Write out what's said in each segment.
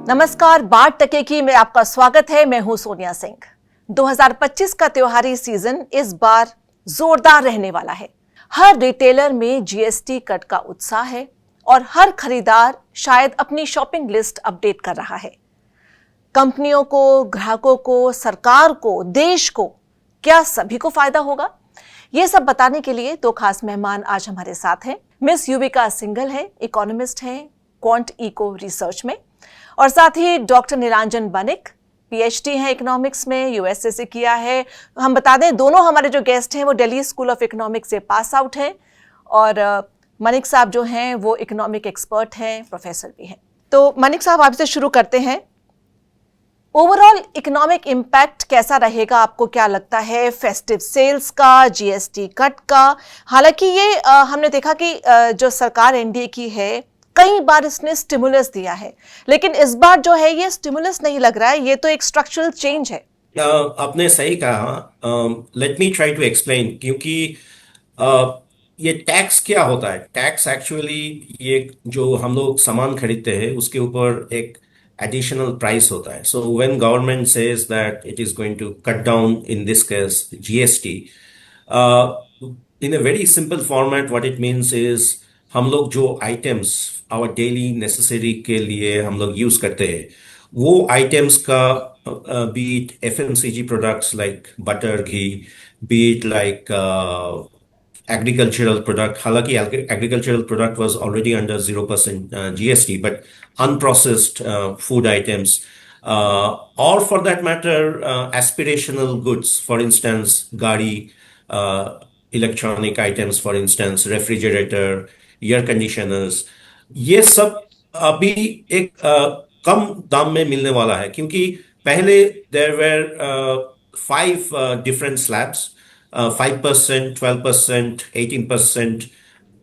नमस्कार, 12% में आपका स्वागत है। मैं हूं सोनिया सिंह। 2025 का त्योहारी सीजन इस बार जोरदार रहने वाला है। हर रिटेलर में जीएसटी कट का उत्साह है और हर खरीदार शायद अपनी शॉपिंग लिस्ट अपडेट कर रहा है। कंपनियों को, ग्राहकों को, सरकार को, देश को, क्या सभी को फायदा होगा? ये सब बताने के लिए दो खास मेहमान आज हमारे साथ हैं। मिस युविका सिंघल है, इकोनॉमिस्ट हैं क्वांट इको रिसर्च में, और साथ ही डॉक्टर नीलांजन बनिक, पीएचडी है इकोनॉमिक्स में, यूएसए से किया है। हम बता दें, दोनों हमारे जो गेस्ट हैं वो दिल्ली स्कूल ऑफ इकोनॉमिक्स से पास आउट हैं, और मनिक साहब जो हैं वो इकोनॉमिक एक्सपर्ट हैं, प्रोफेसर भी हैं। तो मनिक साहब, आपसे शुरू करते हैं। ओवरऑल इकोनॉमिक इम्पैक्ट कैसा रहेगा, आपको क्या लगता है फेस्टिव सेल्स का, जीएसटी कट का? हालांकि ये हमने देखा कि जो सरकार एनडीए की है, कई बार इसने स्टिमुलस दिया है, लेकिन इस बार जो है ये स्टिमुलस नहीं लग रहा है, ये तो एक स्ट्रक्चरल चेंज है। आपने सही कहा। Let me try to explain. क्योंकि ये टैक्स क्या होता है? टैक्स एक्चुअली ये जो हम लोग सामान खरीदते हैं उसके ऊपर एक एडिशनल प्राइस होता है। So when government says that it is going to cut down in this case GST, in a very simple format what it means is हम लोग जो आइटम्स आवर डेली नेसेसरी के लिए हम लोग यूज करते हैं वो आइटम्स का, be it FMCG products like butter, ghee, be it like agricultural product. हालांकि agricultural product was already under 0% GST, but unprocessed food items, or for that matter, aspirational goods, for instance, gari, electronic items, for instance, refrigerator, air conditioners, ये सब अभी एक कम दाम में मिलने वाला है। क्योंकि पहले there were 5 different slabs, 5%, 12%, 18%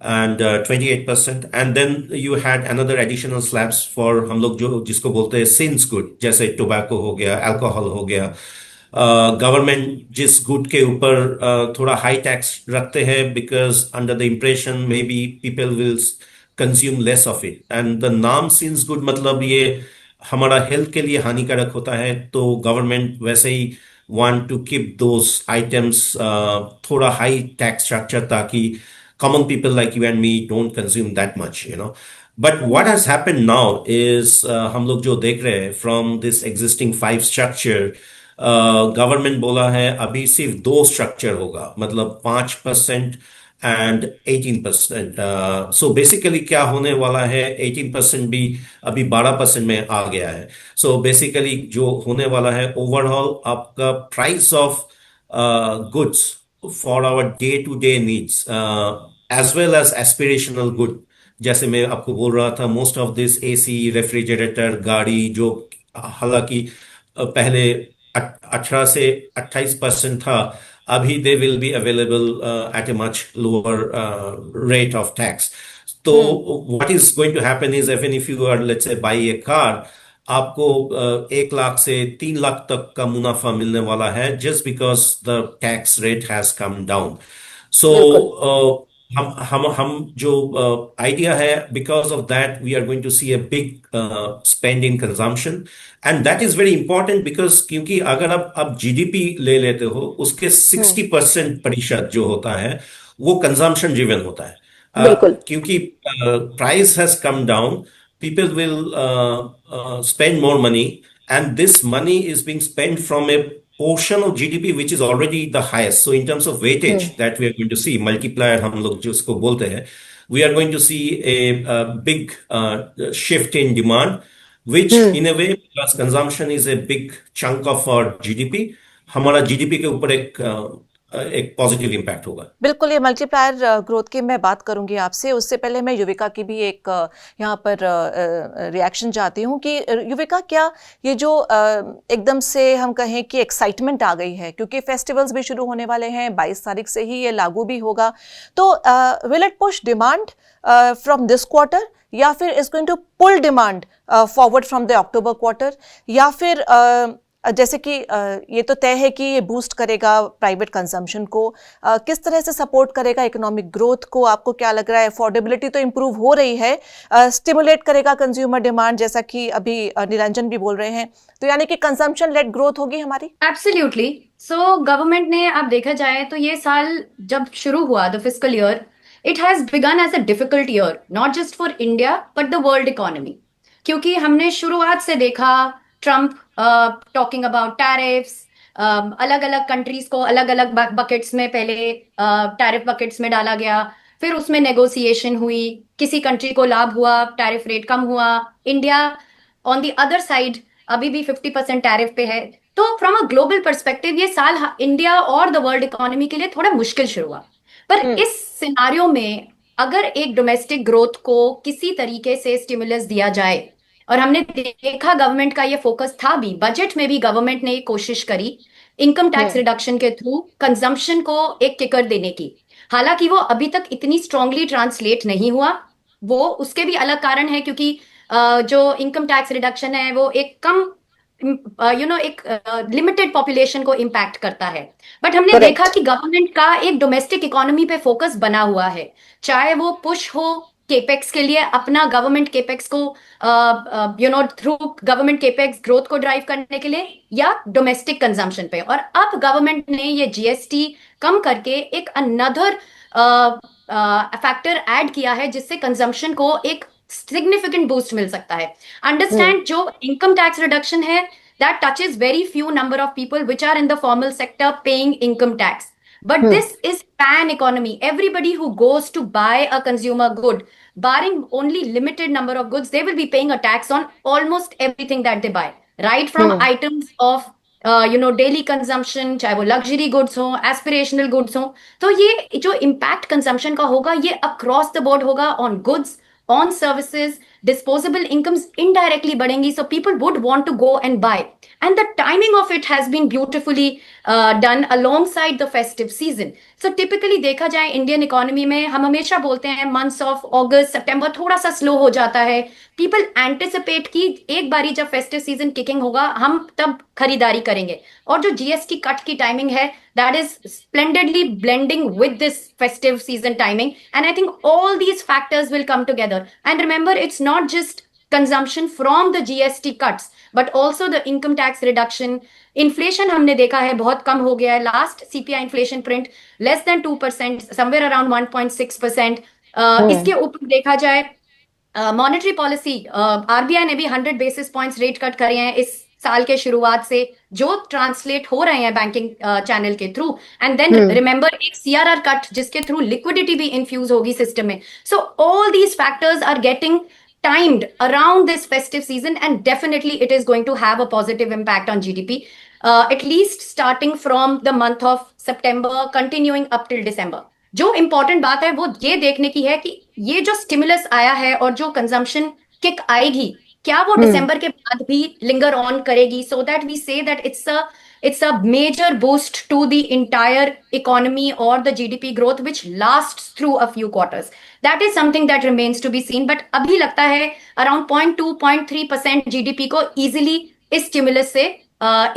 and 28%, and then you had another additional slabs for हम लोग जो जिसको बोलते हैं सिंस गुड, जैसे टोबैको हो गया, अल्कोहल हो गया। गवर्नमेंट जिस गुड के ऊपर थोड़ा हाई टैक्स रखते हैं because under the impression may be people will consume less of it, and the नाम सिंस गुड मतलब ये हमारा हेल्थ के लिए हानिकारक होता है, तो गवर्नमेंट वैसे ही want to keep those items थोड़ा हाई टैक्स स्ट्रक्चर, ताकि common people like you and me don't consume that much, you know. But what has happened now is हम लोग जो देख रहे हैं from this existing 5 structure, government बोला है अभी सिर्फ 2 स्ट्रक्चर होगा, मतलब 5% एंड 18%। सो बेसिकली क्या होने वाला है, 18% भी अभी 12% में आ गया है। सो बेसिकली जो होने वाला है, ओवरऑल आपका price of goods for our day to day needs as well as aspirational good, जैसे मैं आपको बोल रहा था, most of this AC, refrigerator, गाड़ी, जो हालांकि पहले 18 से 28% था, अभी they will be available at a much lower rate of tax. तो what is going to happen is, even if you are let's say buy a car, आपको 1 लाख से 3 लाख तक का मुनाफा मिलने वाला है, just because the tax rate has come down. So बिल्कुल। हम जो आइडिया है, because of that we are going to see a big spend in consumption, and that is very important because क्योंकि अगर आप जीडीपी ले लेते हो, उसके 60% जो होता है वो कंजम्पशन ड्रिवन होता है। बिल्कुल। क्योंकि price has come down, people will spend more money, and this money is being spent from a portion of GDP which is already the highest. So in terms of weightage that we are going to see, multiplier हम लोग जिसको बोलते हैं, we are going to see a big shift in demand, which in a way, plus consumption is a big chunk of our GDP, हमारा GDP के ऊपर एक positive impact होगा। बिल्कुल, ये मल्टीप्लायर ग्रोथ की मैं बात करूंगी आपसे। उससे पहले मैं युविका की भी एक यहाँ पर रिएक्शन चाहती हूँ कि युविका, क्या ये जो एकदम से हम कहें कि एक्साइटमेंट आ गई है, क्योंकि फेस्टिवल्स भी शुरू होने वाले हैं, 22 तारीख से ही ये लागू भी होगा, तो will it push demand from this quarter, या फिर is going to pull demand forward from the October quarter, या फिर जैसे कि ये तो तय है कि ये बूस्ट करेगा प्राइवेट कंजम्पशन को, किस तरह से सपोर्ट करेगा इकोनॉमिक ग्रोथ को? आपको क्या लग रहा है? अफोर्डेबिलिटी तो इम्प्रूव हो रही है, स्टिमुलेट करेगा कंज्यूमर डिमांड, जैसा कि अभी निरंजन भी बोल रहे हैं, तो यानी कि कंजम्पशन लेड ग्रोथ होगी हमारी? एब्सोल्युटली। सो गवर्नमेंट ने, आप देखा जाए तो ये साल जब शुरू हुआ, the fiscal year, it has begun as a difficult year, not just for India but the world economy. क्योंकि हमने शुरुआत से देखा ट्रम्प टॉकिंग अबाउट टैरिफ्स, अलग अलग कंट्रीज को अलग अलग बकेट्स में, पहले टैरिफ बकेट्स में डाला गया, फिर उसमें नेगोशिएशन हुई, किसी कंट्री को लाभ हुआ, टैरिफ रेट कम हुआ, India on the other side अभी भी 50% टैरिफ पे है। तो फ्रॉम अ ग्लोबल पर्सपेक्टिव ये साल इंडिया और द वर्ल्ड इकोनॉमी के लिए थोड़ा मुश्किल शुरू हुआ। पर इस सिनारियो में अगर एक डोमेस्टिक ग्रोथ को किसी तरीके से स्टिमुलस दिया जाए, और हमने देखा गवर्नमेंट का ये फोकस था भी, बजट में भी गवर्नमेंट ने कोशिश करी इनकम टैक्स रिडक्शन के थ्रू कंजम्पशन को एक किकर देने की। हालांकि वो अभी तक इतनी स्ट्रांगली ट्रांसलेट नहीं हुआ। वो उसके भी अलग कारण है, क्योंकि जो इनकम टैक्स रिडक्शन है वो एक कम एक लिमिटेड पॉपुलेशन को इम्पैक्ट करता है। बट हमने देखा कि गवर्नमेंट का एक डोमेस्टिक इकोनॉमी पे फोकस बना हुआ है, चाहे वो पुश हो केपेक्स के लिए, अपना गवर्नमेंट केपेक्स को थ्रू गवर्नमेंट केपेक्स ग्रोथ को ड्राइव करने के लिए, या डोमेस्टिक कंजम्पशन पे। और अब गवर्नमेंट ने ये जीएसटी कम करके एक अनदर फैक्टर ऐड किया है, जिससे कंजम्पशन को एक सिग्निफिकेंट बूस्ट मिल सकता है। अंडरस्टैंड, जो इनकम टैक्स रिडक्शन है that touches very few number of people which are in the formal sector paying income tax, but this is pan economy. Everybody who goes to buy a consumer good, barring only limited number of goods, they will be paying a tax on almost everything that they buy, right from items of daily consumption, चाहे वो luxury goods हो, aspirational goods हो। तो ये जो impact consumption का होगा ये अक्रॉस द बोर्ड होगा, on goods, on services, disposable incomes indirectly बढ़ेंगी, so people would want to go and buy, and the timing of it has been beautifully done alongside the festive season. So typically देखा जाए Indian economy में, हम हमेशा बोलते हैं months of अगस्त सितंबर थोड़ा सा स्लो हो जाता है। पीपल एंटिसिपेट कि एक बारी जब फेस्टिव सीजन किकिंग होगा हम तब खरीदारी करेंगे, और जो जीएसटी कट की टाइमिंग है that is splendidly blending with this festive season timing, and I think all these factors will come together. And remember, it's not just consumption from the GST cuts but also the income tax reduction. Inflation हमने देखा है बहुत कम हो गया है, last CPI inflation print less than 2%, somewhere around 1.6%. इसके ऊपर देखा जाए मॉनेटरी पॉलिसी, आरबीआई ने भी 100 बेसिस पॉइंट्स रेट कट करे हैं इस साल के शुरुआत से, जो ट्रांसलेट हो रहे हैं बैंकिंग चैनल के थ्रू। एंड देन रिमेंबर एक सीआरआर कट जिसके थ्रू लिक्विडिटी भी इन्फ्यूज होगी सिस्टम में। So all these factors are getting timed around this festive season, and definitely it is going to have a positive impact on GDP, at least starting from the month of September continuing up till December. जो important बात है वो ये देखने की है कि ये जो स्टिमुलस आया है और जो कंजम्पशन किक आएगी, क्या वो दिसंबर के बाद भी लिंगर ऑन करेगी, so that we say that it's a major boost to the entire economy or the GDP growth which lasts through a few quarters. That is something that remains to be seen, but अभी लगता है around 0.2-0.3% GDP को easily इस stimulus से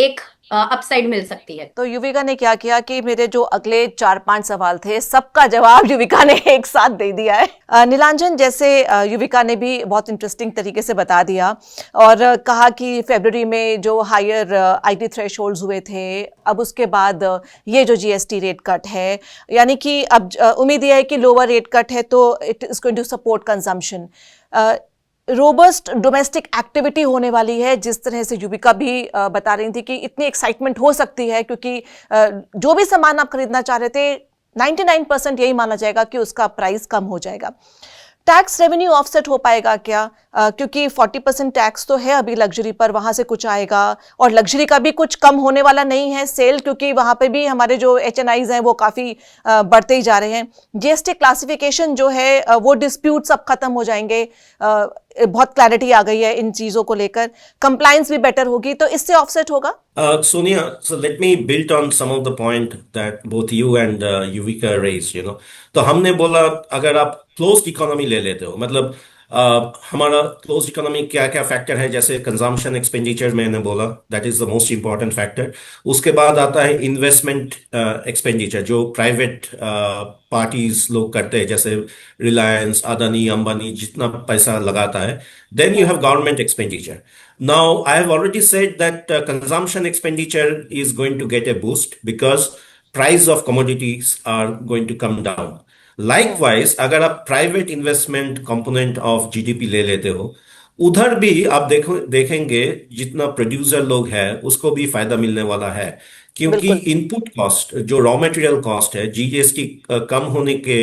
एक upside मिल सकती है। तो युविका ने क्या किया कि मेरे जो अगले 4-5 सवाल थे सबका जवाब युविका ने एक साथ दे दिया है। नीलांजन, जैसे युविका ने भी बहुत इंटरेस्टिंग तरीके से बता दिया और कहा कि फरवरी में जो हायर आईटी थ्रेशोल्ड्स हुए थे, अब उसके बाद ये जो जीएसटी रेट कट है, यानी कि अब उम्मीद यह है कि लोअर रेट कट है तो it is going to support consumption. Robust domestic activity होने वाली है, जिस तरह से युविका भी बता रही थी कि इतनी एक्साइटमेंट हो सकती है, क्योंकि जो भी सामान आप खरीदना चाह रहे थे 99% यही माना जाएगा कि उसका प्राइस कम हो जाएगा। टैक्स रेवेन्यू ऑफसेट हो पाएगा क्या? क्योंकि 40% टैक्स तो है अभी लग्जरी पर, वहाँ से कुछ आएगा, और लग्जरी का भी कुछ कम होने वाला नहीं है सेल, क्योंकि वहाँ पे भी हमारे जो HNIs हैं वो काफ़ी बढ़ते ही जा रहे हैं। जीएसटी क्लासिफिकेशन जो है वो डिस्प्यूट सब खत्म हो जाएंगे, बहुत क्लैरिटी आ गई है इन चीज़ों को लेकर, कंप्लायंस भी बेटर होगी, तो इससे ऑफसेट होगा। Sonia, so let me build on some of the point that both you and Yuvika raised, तो हमने बोला अगर आप क्लोज्ड इकोनॉमी ले लेते हो, मतलब हमारा क्लोज इकोनॉमी क्या क्या फैक्टर है, जैसे कंजम्पशन एक्सपेंडिचर मैंने बोला, that is the most important factor. उसके बाद आता है इन्वेस्टमेंट एक्सपेंडिचर, जो प्राइवेट पार्टीज लोग करते हैं, जैसे रिलायंस, अदानी, अंबानी जितना पैसा लगाता है। Then you have government expenditure. Now I have already said that consumption expenditure is going to get a boost because price of commodities are going to come down. Likewise, अगर आप private investment component of GDP ले लेते हो, उधर भी आप देखेंगे जितना प्रोड्यूसर लोग हैं उसको भी फायदा मिलने वाला है, क्योंकि बिल्कुल। इनपुट कॉस्ट जो रॉ मटेरियल कॉस्ट है, जीएसटी कम होने के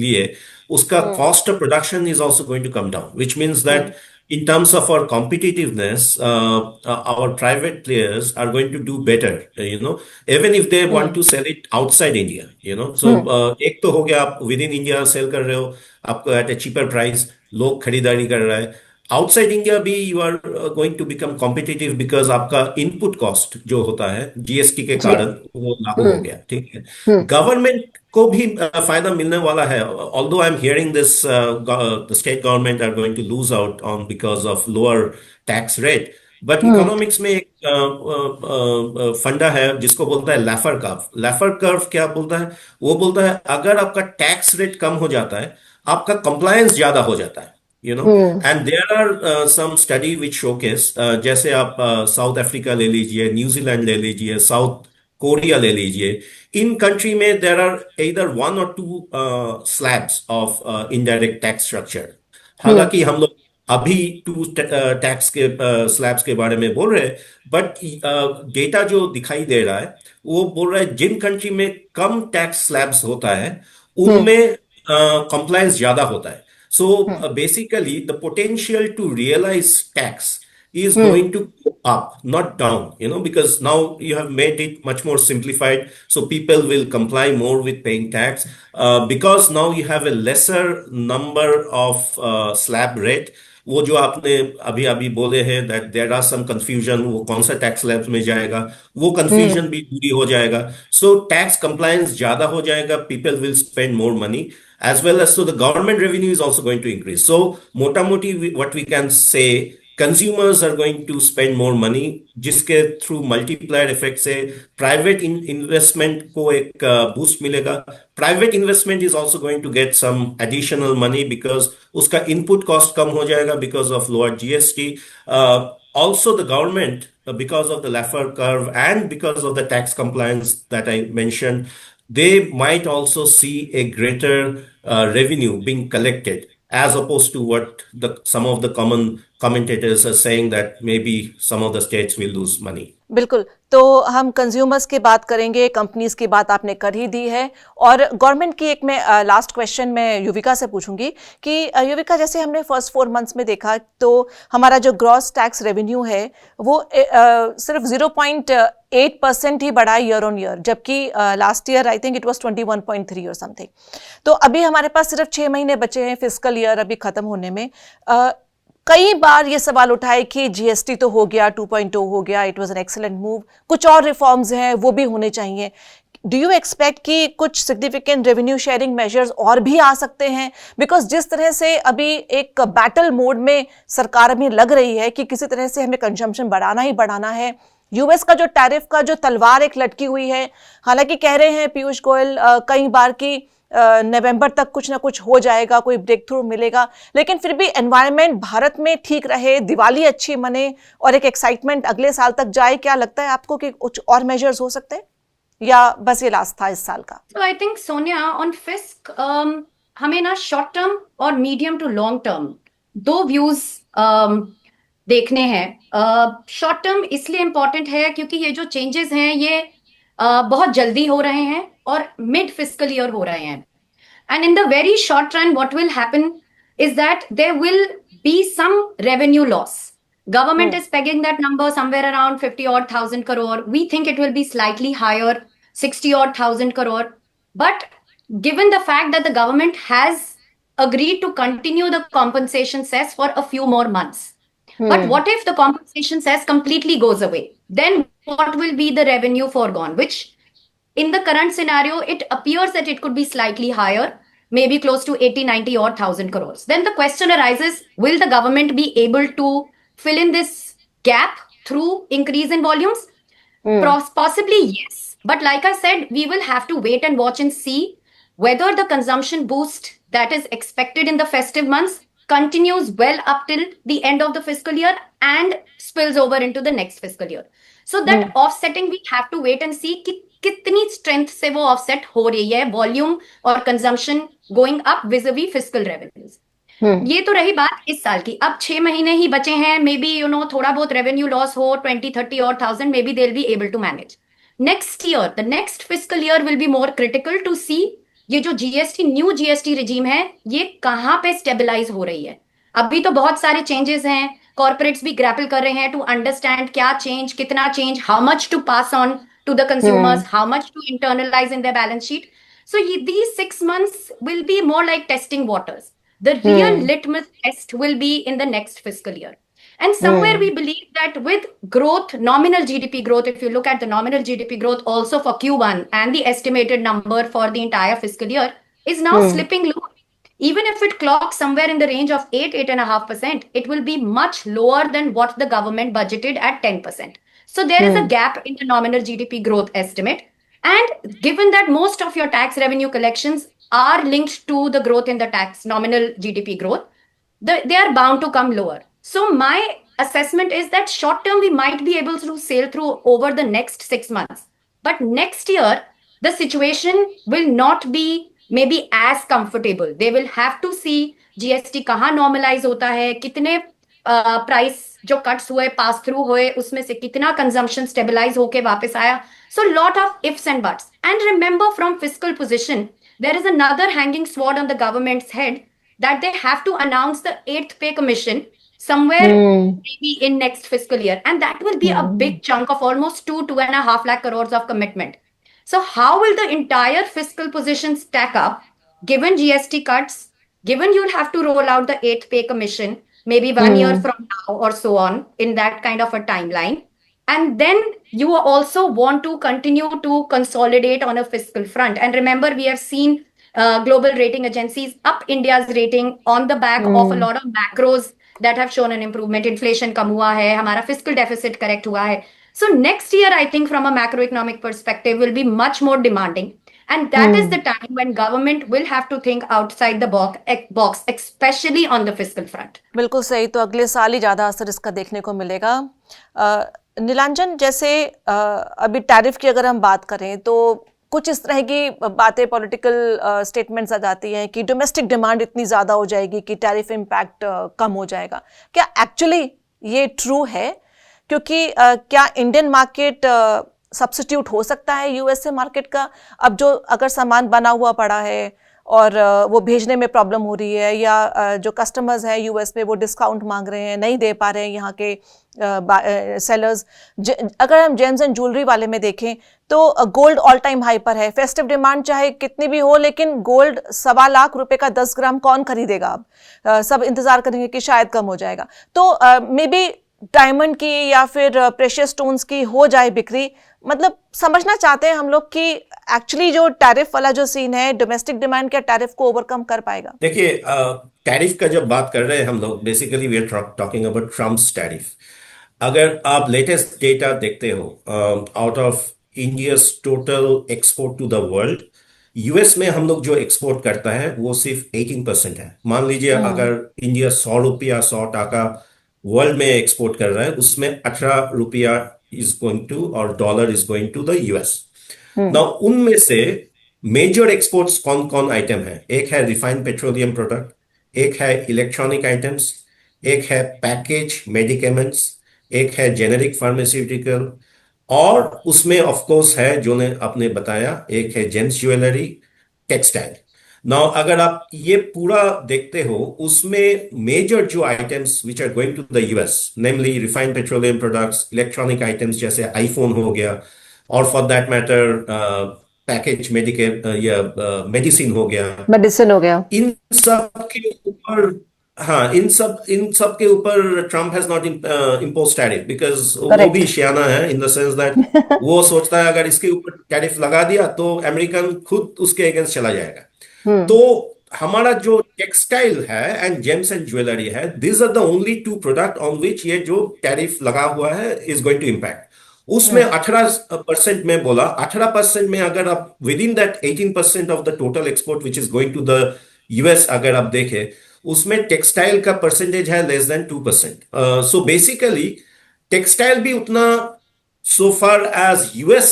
लिए उसका cost of production is also going to come down, which means that in terms of our competitiveness, our private players are going to do better, even if they want to sell it outside India, So, एक तो हो गया, आप with in India cell कर रहे हो, आपको eight ए cheaper price लोग खरीदारी कर रहा है। आउटसाइड इंडिया भी you are going to become competitive because आपका इनपुट कॉस्ट जो होता है जीएसटी के कारण वो लागू हो गया, ठीक है। गवर्नमेंट को भी फायदा मिलने वाला है, although I am hearing this the state government are going to lose out on because of lower tax rate, but economics में एक फंडा है जिसको बोलता है लैफर कर्व। लैफर कर्व क्या बोलता है? वो बोलता है अगर आपका टैक्स रेट कम हो जाता है, आपका कंप्लायंस ज्यादा हो जाता है, and there are some study which showcase, जैसे आप साउथ अफ्रीका ले लीजिए, न्यूजीलैंड ले लीजिए, साउथ कोरिया ले लीजिए, इन कंट्री में there are either 1 or 2 slabs of indirect tax structure। हालांकि हम लोग अभी 2 टैक्स के स्लैब्स के बारे में बोल रहे हैं, बट डेटा जो दिखाई दे रहा है वो बोल रहा है जिन कंट्री में कम टैक्स स्लैब्स होता है उनमें कंप्लायंस ज्यादा होता है। So basically, the potential to realize tax is going to go up, not down, because now you have made it much more simplified. So people will comply more with paying tax because now you have a lesser number of slab rate। वो जो आपने अभी अभी बोले हैं that there are some confusion, वो कौन सा टैक्स स्लैब में जाएगा, वो confusion भी दूरी हो जाएगा। So tax compliance ज्यादा हो जाएगा, people will spend more money, as well as so the government revenue is also going to increase। So mota moti what we can say, consumers are going to spend more money, जिसके through multiplier effect से private investment को एक boost मिलेगा। Private investment is also going to get some additional money because उसका input cost कम हो जाएगा because of lower GST। Also the government, because of the Laffer curve and because of the tax compliance that I mentioned, they might also see a greater revenue being collected, as opposed to what some of the common commentators are saying that maybe some of the states will lose money। बिल्कुल। तो हम consumers की बात करेंगे, companies की बात आपने कर ही दी है, और गवर्नमेंट की एक मैं लास्ट क्वेश्चन मैं युविका से पूछूंगी कि युविका, जैसे हमने फर्स्ट 4 मंथ्स में देखा तो हमारा जो ग्रॉस टैक्स रेवेन्यू है वो सिर्फ 0.8% ही बढ़ा ईयर ऑन ईयर, जबकि last year I think it was 21.3 और समथिंग। तो अभी हमारे पास सिर्फ 6 महीने बचे हैं फिस्कल ईयर अभी खत्म होने में। कई बार ये सवाल उठाए कि जीएसटी तो हो गया, 2.0 हो गया, it was an excellent move, कुछ और रिफॉर्म्स हैं वो भी होने चाहिए। डू यू एक्सपेक्ट कि कुछ सिग्निफिकेंट रेवेन्यू शेयरिंग मेजर्स और भी आ सकते हैं? बिकॉज जिस तरह से अभी एक बैटल मोड में सरकार अभी लग रही है कि किसी तरह से हमें कंजम्पशन बढ़ाना ही बढ़ाना है। यूएस का जो टैरिफ का जो तलवार एक लटकी हुई है, हालांकि कह रहे हैं पीयूष गोयल कई बार की नवंबर तक कुछ ना कुछ हो जाएगा, कोई ब्रेक थ्रू मिलेगा, लेकिन फिर भी एनवायरनमेंट भारत में ठीक रहे, दिवाली अच्छी मने और एक एक्साइटमेंट अगले साल तक जाए। क्या लगता है आपको कि कुछ और मेजर्स हो सकते हैं या बस ये लास्ट था इस साल का? So I think Sonia on fisc हमें ना शॉर्ट टर्म और medium to long term 2 views देखने हैं। शॉर्ट टर्म इसलिए इंपॉर्टेंट है क्योंकि ये जो चेंजेस हैं ये बहुत जल्दी हो रहे हैं और मिड फिस्कल ईयर हो रहे हैं। And in the very short run what will happen is that there will be some revenue loss. Government is pegging that number somewhere around 50,000 crore. We think it will be slightly higher, 60,000 crore. But given the fact that the government has agreed to continue the compensation cess for a few more months, but what if the compensation cess completely goes away? Then what will be the revenue foregone? Which in the current scenario, it appears that it could be slightly higher. maybe close to 80, 90 or 1,000 crores. Then the question arises, will the government be able to fill in this gap through increase in volumes? Possibly, yes. But like I said, we will have to wait and watch and see whether the consumption boost that is expected in the festive months continues well up till the end of the fiscal year and spills over into the next fiscal year. So that offsetting, we have to wait and see कि कितनी strength से वो offset हो रही है volume और consumption going up vis-a-vis fiscal revenues. ये तो रही बात इस साल की. अब 6 महीने ही बचे हैं. मे बी थोड़ा बहुत रेवेन्यू लॉस हो 20, 30 और 1000, maybe they will be able to manage. Next year, the next fiscal year will be more critical to see ये जो जीएसटी, न्यू जीएसटी रिजीम है, ये कहाँ पे स्टेबलाइज हो रही है. अभी तो बहुत सारे चेंजेस हैं. कॉर्पोरेट्स भी ग्रैपल कर रहे हैं टू अंडरस्टैंड क्या चेंज, कितना change, how much to pass on to the consumers, how much to internalise in the balance sheet. So these 6 months will be more like testing waters. The real litmus test will be in the next fiscal year. And somewhere we believe that with growth, nominal GDP growth, if you look at the nominal GDP growth also for Q1 and the estimated number for the entire fiscal year is now slipping low. Even if it clocks somewhere in the range of 8, 8.5%, it will be much lower than what the government budgeted at 10%. So there is a gap in the nominal GDP growth estimate. And given that most of your tax revenue collections are linked to the growth in the tax nominal GDP growth, they are bound to come lower. So my assessment is that short term we might be able to sail through over the next 6 months. But next year, the situation will not be maybe as comfortable. They will have to see GST कहाँ normalize होता है, कितने price जो cuts हुए, pass through हुए, उसमें से कितना कंजम्पशन स्टेबलाइज होके वापस आया. So lot of ifs and buts. And remember, from fiscal position, there is another hanging sword on the government's head that they have to announce the 8th pay commission somewhere maybe in next fiscal year. And that will be a big chunk of almost 2.5 lakh crores of commitment. So how will the entire fiscal position stack up given GST cuts, given you'll have to roll out the 8th pay commission, maybe 1 year from now or so on in that kind of a timeline. And then you also want to continue to consolidate on a fiscal front. And remember, we have seen global rating agencies up India's rating on the back of a lot of macros that have shown an improvement. Inflation kam hua hai, hamara fiscal deficit correct hua hai. So next year, I think from a macroeconomic perspective will be much more demanding. And that is the time when government will have to think outside the box, especially on the fiscal front. बिल्कुल सही. तो अगले साल ही ज़्यादा असर इसका देखने को मिलेगा. नीलांजन, जैसे अभी टैरिफ की अगर हम बात करें तो कुछ इस तरह की बातें, पॉलिटिकल स्टेटमेंट्स आ जाती हैं कि डोमेस्टिक डिमांड इतनी ज़्यादा हो जाएगी कि टैरिफ इम्पैक्ट कम हो जाएगा. क्या एक्चुअली ये ट्रू है? क्योंकि क्या इंडियन मार्केट सब्स्टिट्यूट हो सकता है यूएसए मार्केट का? अब जो अगर सामान बना हुआ पड़ा है और वो भेजने में प्रॉब्लम हो रही है, या जो कस्टमर्स हैं यूएस में वो डिस्काउंट मांग रहे हैं, नहीं दे पा रहे हैं यहाँ के सेलर्स. अगर हम जेम्स एंड ज्वेलरी वाले में देखें तो गोल्ड ऑल टाइम हाई पर है. फेस्टिव डिमांड चाहे कितनी भी हो, लेकिन गोल्ड 1.25 लाख रुपए का 10 ग्राम कौन खरीदेगा? अब सब इंतजार करेंगे कि शायद कम हो जाएगा. तो मे बी डायमंड की या फिर प्रेशियस स्टोन्स की हो जाए बिक्री. मतलब समझना चाहते हैं हम लोग कि एक्चुअली जो टैरिफ वाला जो सीन है, डोमेस्टिक डिमांड क्या टैरिफ को ओवरकम कर पाएगा? देखिए, टैरिफ का जब बात कर रहे हैं हम लोग, basically we are talking about Trump's tariff. अगर आप लेटेस्ट डेटा देखते हो, out of India's total export to the world, US में हम लोग जो एक्सपोर्ट करता है वो सिर्फ 18% है. मान लीजिए अगर इंडिया 100 रुपया 100 टाका वर्ल्ड में एक्सपोर्ट कर रहा है, उसमें 18 रुपया is going to, or dollar is going to the US. Now उनमें से मेजर एक्सपोर्ट्स कौन कौन आइटम है? एक है रिफाइंड पेट्रोलियम प्रोडक्ट, एक है इलेक्ट्रॉनिक आइटम्स, एक है पैकेज मेडिकेमेंट्स, एक है जेनेरिक फार्मास्यूटिकल, और उसमें ऑफ कोर्स है जो ने आपने बताया, एक है जेंट्स ज्वेलरी, टेक्सटाइल. नाउ अगर आप ये पूरा देखते हो, उसमें मेजर जो items which are going to the US, namely refined petroleum products, electronic items जैसे आईफोन हो गया, और for that matter package medicine हो गया, इन सब के ऊपर, हाँ, इन सब के ऊपर Trump has not impose tariff, because वो भी शियाना है इन द सेंस दैट वो सोचता है अगर इसके ऊपर टैरिफ लगा दिया तो अमेरिकन खुद उसके अगेंस्ट चला जाएगा. तो हमारा जो टेक्सटाइल है एंड जेम्स एंड ज्वेलरी है, this are the only two product on which ये जो टैरिफ लगा हुआ है इज गोइंग टू इम्पैक्ट। उसमें 18% में बोला, 18% में अगर आप within that 18% of the total export which is going to the US अगर आप देखें, उसमें टेक्सटाइल का परसेंटेज है less than 2%। So basically textile भी उतना, so far as US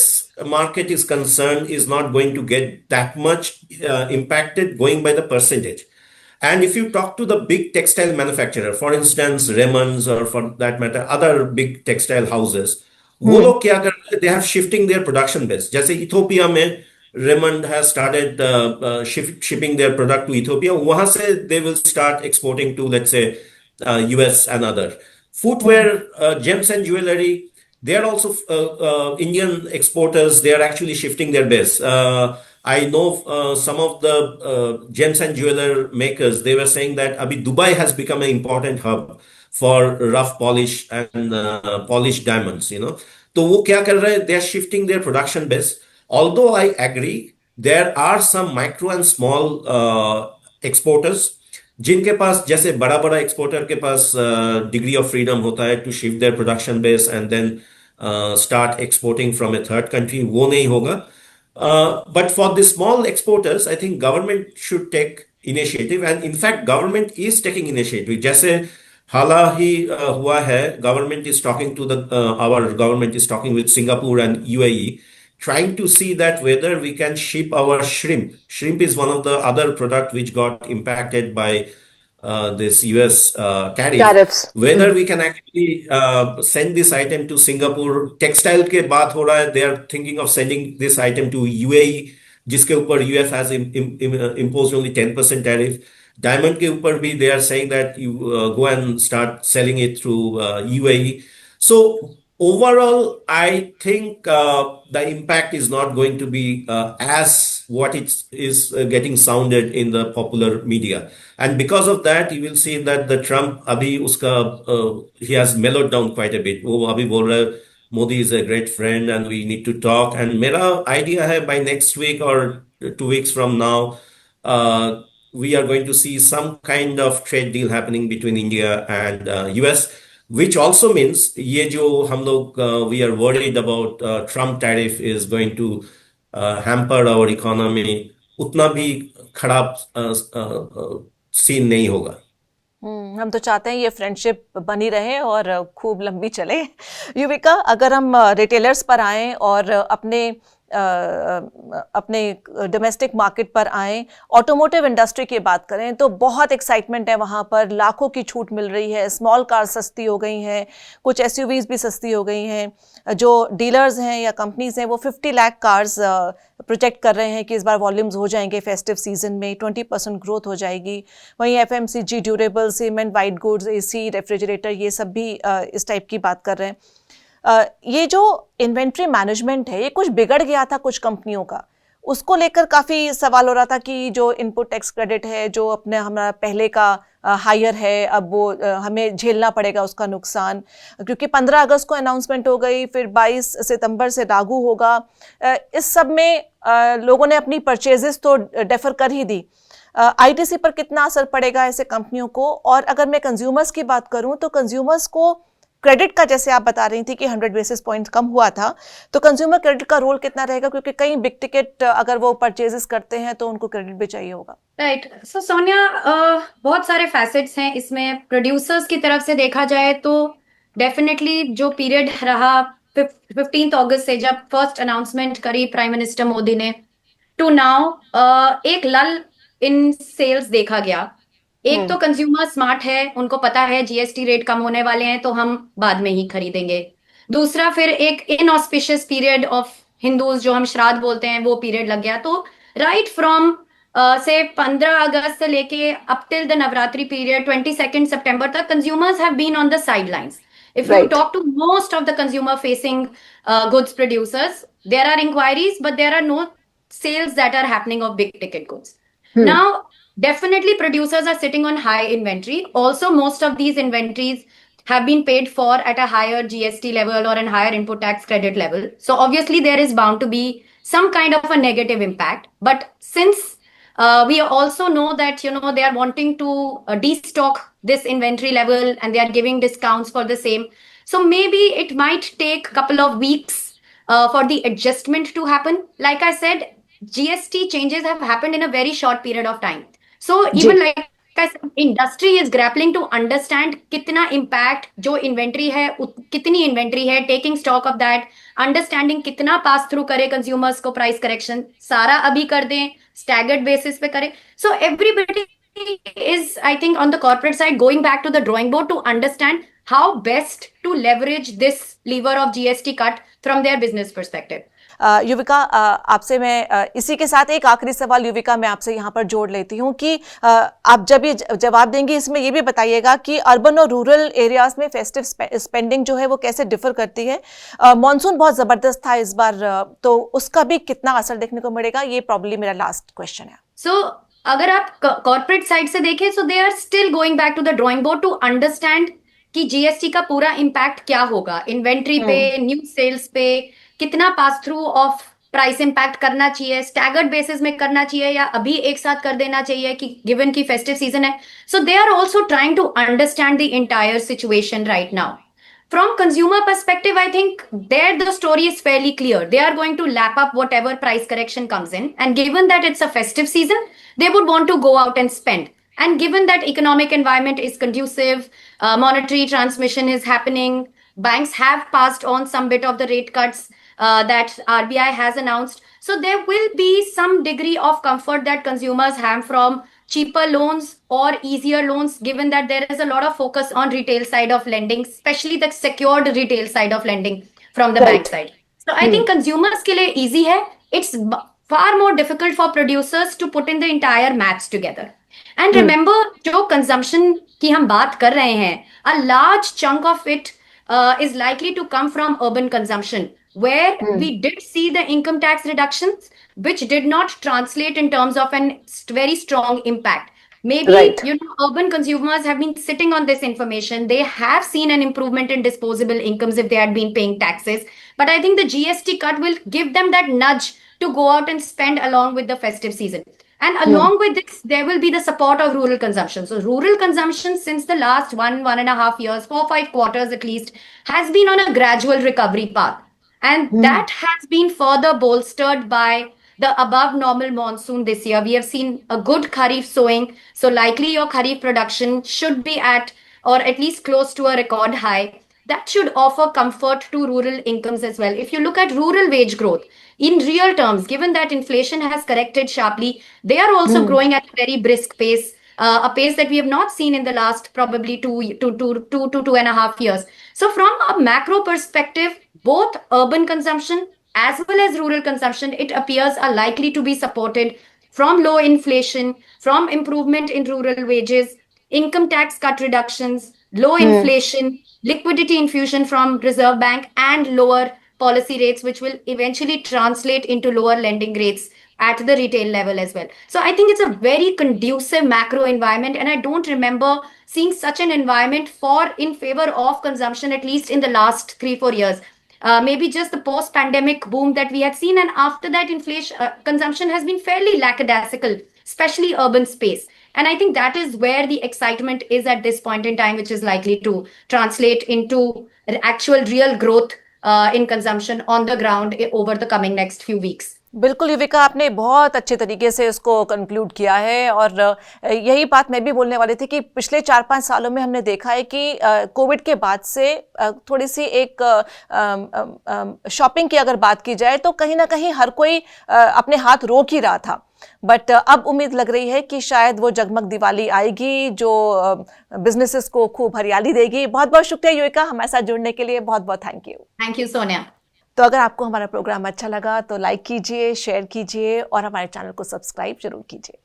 market is concerned, is not going to get that much impacted going by the percentage. And if you talk to the big textile manufacturer, for instance, Raymond's or for that matter, other big textile houses, वो लोग क्या कर रहे हैं? They are shifting their production base. जैसे Ethiopia में Raymond has started shipping their product to Ethiopia. वहां से they will start exporting to, let's say, US and other. Footwear, gems and jewelry, they are also Indian exporters. They are actually shifting their base. I know some of the gems and jeweler makers. They were saying that abhi Dubai has become an important hub for rough polish and polished diamonds. तो वो क्या कर रहे हैं? They are shifting their production base. Although I agree, there are some micro and small exporters जिनके पास, जैसे बड़ा बड़ा एक्सपोर्टर के पास डिग्री ऑफ फ्रीडम होता है to shift their production base and then start exporting from a third country, वो नहीं होगा। But for the small exporters I think government should take initiative, and in fact government is taking initiative. जैसे हाल ही हुआ है, government is talking to the our government is talking with Singapore and UAE, trying to see that whether we can ship our shrimp. Shrimp is one of the other product which got impacted by this US tariff. Tariffs. Whether we can actually send this item to Singapore. Textile के बात हो रहा है, they are thinking of sending this item to UAE, जिसके ऊपर US has imposed only 10% tariff. Diamond के ऊपर भी they are saying that you go and start selling it through UAE. So overall, I think the impact is not going to be as what it is getting sounded in the popular media, and because of that, you will see that the Trump abhi uska he has mellowed down quite a bit. वो अभी बोल रहा है Modi is a great friend and we need to talk. And मेरा idea है by next week or 2 weeks from now, we are going to see some kind of trade deal happening between India and US. Which also means ये जो हम लोग we are worried about Trump tariff is going to hamper our economy, उतना भी खराब scene नहीं होगा। हम तो चाहते हैं ये फ्रेंडशिप बनी रहे और खूब लंबी चले। युविका, अगर हम रिटेलर्स पर आएं और अपने डोमेस्टिक मार्केट पर आएं, ऑटोमोटिव इंडस्ट्री की बात करें तो बहुत एक्साइटमेंट है वहाँ पर, लाखों की छूट मिल रही है, स्मॉल कार सस्ती हो गई हैं, कुछ एसयूवीज भी सस्ती हो गई हैं। जो डीलर्स हैं या कंपनीज हैं वो 50 लाख कार्स प्रोजेक्ट कर रहे हैं कि इस बार वॉल्यूम्स हो जाएंगे फेस्टिव सीजन में, 20% ग्रोथ हो जाएगी। वहीं FMCG, durable, cement, white goods, AC, refrigerator, ये सब भी इस टाइप की बात कर रहे हैं। ये जो इन्वेंट्री मैनेजमेंट है, ये कुछ बिगड़ गया था कुछ कंपनियों का, उसको लेकर काफ़ी सवाल हो रहा था कि जो इनपुट टैक्स क्रेडिट है जो अपने हमारा पहले का हायर है, अब वो हमें झेलना पड़ेगा उसका नुकसान, क्योंकि 15 अगस्त को अनाउंसमेंट हो गई, फिर 22 सितंबर से लागू होगा। इस सब में लोगों ने अपनी परचेजेस तो डेफर कर ही दी। आईटीसी पर कितना असर पड़ेगा ऐसे कंपनियों को? और अगर मैं कंज्यूमर्स की बात करूं तो कंज्यूमर्स को क्रेडिट का, जैसे आप बता रही थी कि 100 बेसिस पॉइंट कम हुआ था, तो कंज्यूमर क्रेडिट का रोल कितना रहेगा? क्योंकि कई बिग टिकट अगर वो परचेजेस करते हैं तो उनको क्रेडिट भी चाहिए होगा। राइट। सो सोनिया, बहुत सारे फैसेट्स हैं इसमें। प्रोड्यूसर्स की तरफ से देखा जाए तो डेफिनेटली जो पीरियड रहा 15 अगस्त से जब फर्स्ट अनाउंसमेंट करी प्राइम मिनिस्टर मोदी ने टू नाउ, एक लल इन सेल्स देखा गया। एक तो कंज्यूमर स्मार्ट है, उनको पता है जीएसटी रेट कम होने वाले हैं तो हम बाद में ही खरीदेंगे। दूसरा, फिर एक इनऑस्पिशियस पीरियड ऑफ हिंदूज जो हम श्राद्ध बोलते हैं वो पीरियड लग गया। तो राइट फ्रॉम से 15 अगस्त से लेके up till the Navratri period 22 सितंबर तक consumers have been on the sidelines. If you talk to most of the consumer facing goods producers, there are inquiries, but there are no sales that are happening of big ticket goods. Now, definitely producers are sitting on high inventory. Also, most of these inventories have been paid for at a higher GST level or a higher input tax credit level. So obviously there is bound to be some kind of a negative impact. But since We also know that, they are wanting to destock this inventory level and they are giving discounts for the same. So maybe it might take a couple of weeks for the adjustment to happen. Like I said, GST changes have happened in a very short period of time. So जी even like I said, industry is grappling to understand कितना impact जो inventory है, कितनी inventory है, taking stock of that, understanding कितना pass through करे consumers को price correction, सारा अभी कर दें, staggered basis पे करें. So everybody is, I think, on the corporate side going back to the drawing board to understand how best to leverage this lever of GST cut from their business perspective. Yuvika, आपसे मैं इसी के साथ एक आखिरी सवाल युविका मैं आपसे यहाँ पर जोड़ लेती हूँ कि आप जब ये जवाब देंगी इसमें ये भी बताइएगा कि अर्बन और रूरल एरियाज में फेस्टिव स्पेंडिंग जो है वो कैसे डिफर करती है. मॉनसून बहुत ज़बरदस्त था इस बार, तो उसका भी कितना असर देखने को मिलेगा, ये प्रॉब्ली मेरा लास्ट क्वेश्चन है. सो अगर आप कॉर्पोरेट साइड से देखें, so they are still going back to the drawing board to understand कि जीएसटी का पूरा इम्पैक्ट क्या होगा, इन्वेंट्री पे, न्यू सेल्स पे, कितना pass through of price impact करना चाहिए, स्टैगर्ड बेसिस में करना चाहिए या अभी एक साथ कर देना चाहिए कि गिवन की फेस्टिव सीजन है. So they are also trying to understand the entire situation right now. From consumer perspective, I think there the story is fairly clear. They are going to lap up whatever price correction comes in. And given that it's a festive season, they would want to go out and spend. And given that economic environment is conducive, monetary transmission is happening, banks have passed on some bit of the rate cuts that RBI has announced. So there will be some degree of comfort that consumers have from cheaper loans or easier loans, given that there is a lot of focus on retail side of lending, especially the secured retail side of lending from the bank side. So I think consumers के लिए easy है. It's far more difficult for producers to put in the entire maths together. And remember, जो consumption की हम बात कर रहे हैं, a large chunk of it is likely to come from urban consumption, where we did see the income tax reductions, which did not translate in terms of a very strong impact. Maybe, Right. urban consumers have been sitting on this information. They have seen an improvement in disposable incomes if they had been paying taxes. But I think the GST cut will give them that nudge to go out and spend along with the festive season. And along with this, there will be the support of rural consumption. So rural consumption since the last 1.5 years, 4-5 quarters at least, has been on a gradual recovery path. And that has been further bolstered by the above normal monsoon this year. We have seen a good Kharif sowing. So likely your Kharif production should be at or at least close to a record high. That should offer comfort to rural incomes as well. If you look at rural wage growth, in real terms, given that inflation has corrected sharply, they are also growing at a very brisk pace, a pace that we have not seen in the last probably 2.5 years. So from a macro perspective, both urban consumption as well as rural consumption, it appears are likely to be supported from low inflation, from improvement in rural wages, income tax cut reductions, low inflation, liquidity infusion from Reserve Bank, and lower policy rates, which will eventually translate into lower lending rates at the retail level as well. So I think it's a very conducive macro environment, and I don't remember seeing such an environment in favor of consumption, at least in the last 3-4 years. Maybe just the post-pandemic boom that we had seen, and after that inflation, consumption has been fairly lackadaisical, especially urban space. And I think that is where the excitement is at this point in time, which is likely to translate into an actual real growth in consumption on the ground over the coming next few weeks. बिल्कुल युविका, आपने बहुत अच्छे तरीके से इसको conclude किया है और यही बात मैं भी बोलने वाली थी कि पिछले 4-5 सालों में हमने देखा है कि कोविड के बाद से थोड़ी सी एक शॉपिंग की अगर बात की जाए तो कहीं ना कहीं हर कोई अपने हाथ रोक ही रहा था. बट अब उम्मीद लग रही है कि शायद वो जगमग दिवाली आएगी जो बिजनेसेस को खूब हरियाली देगी. बहुत बहुत शुक्रिया युविका, हमारे साथ जुड़ने के लिए. बहुत बहुत thank you. Thank you Sonia. तो अगर आपको हमारा प्रोग्राम अच्छा लगा तो लाइक कीजिए, शेयर कीजिए और हमारे चैनल को सब्सक्राइब जरूर कीजिए.